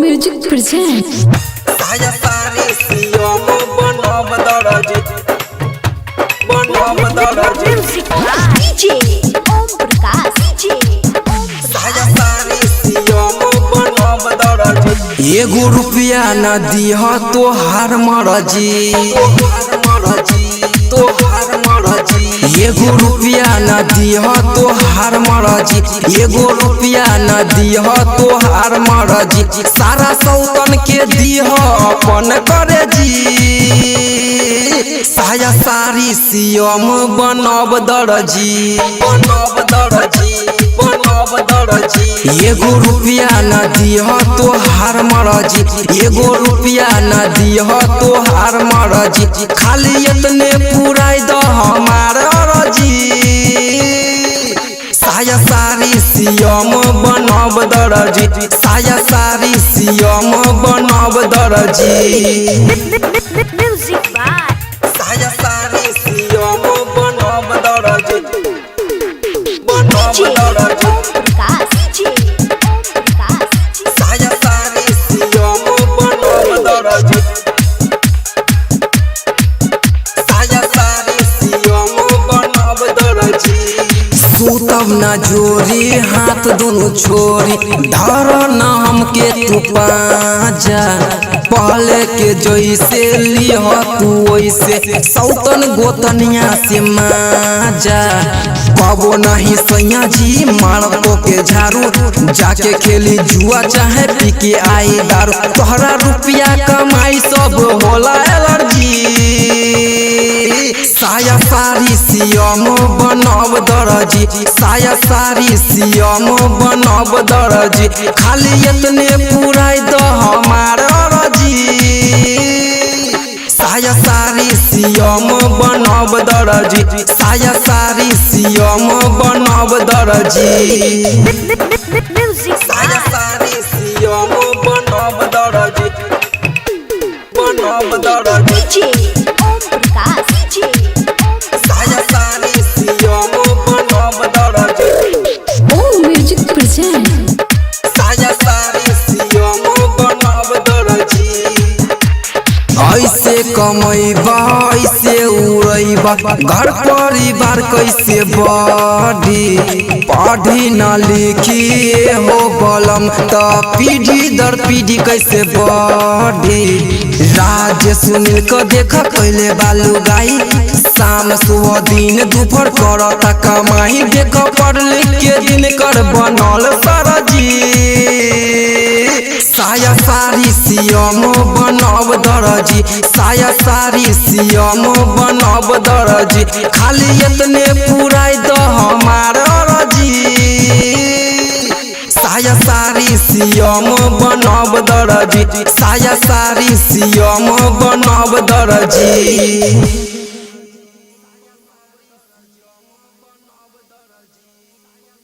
Music presents साया सारी सियोम बनब दरजी बनब दरजी DJ Om Prakash DJ साया सारी सियोम बनब दरजी एगो रुपया न दिह तोहार मरजी तोहार मरजी एगो रुपया न दिह तोहार मरजी एगो रुपया न दिह तोहार मरजी सारा सौतन के दिह अपन करे जी साया सारी सियम बनब दरजी बनब दरजी बनब दरजी एगो रुपया न दिह तोहार मरजी एगो रुपया न दिह तोहार मरजी खाली इतने पुराई द हमार अरजी साया सारी सियम बनब दरजी साया सारी सियम बनब दरजी Music by साया सारी सियम बनब दरजी बनब दरजी Om Prakash DJ Om Prakash साया सारी सियम बनब दरजी साया सारी सियम बनब दरजी सूतब न जोरी हाथ दोनों छोरी धर न हमके तू पाजा पहले के जैसे लिह तू वैसे सौतन गोतनिया से माजा कबो नहीं सैया जी मारतो के झाड़ू जाके खेली जुआ चाहे पी के आई दारू तोहरा रुपया कमाई सब होला एलर्जी साया सारी सियम बनब दरजी साया सारी सियम बनब दरजी खाली इतने पुराई द हमार अरजी साया सारी सियम बनब दरजी साया सारी सियम बनब दरजी Music साया सारी सियम बनब दरजी बनब दरजी DJ Om Prakash DJ साया सारी सियम बनब दरजी Om Music presents साया सारी सियम बनब दरजी ऐसे कमैबा ऐसे उड़ैबा घर परिवार कैसे बढ़ी पढ़ी न लिखी हो बलम त पीढ़ी दर पीढ़ी कैसे बढ़ी राज सुनील को देख कैले बालू गाई शाम सुबह दिन दोपहर करता कमाई देख पढ़ लिख के दिन कर बनल सरजी साया सारी सियम बनब दरजी साया सारी सियम बनब दरजी खाली इतने पुराई द हमार अरजी साया सारी सियम बनब दरजी साया सारी सियम बनब दरजी।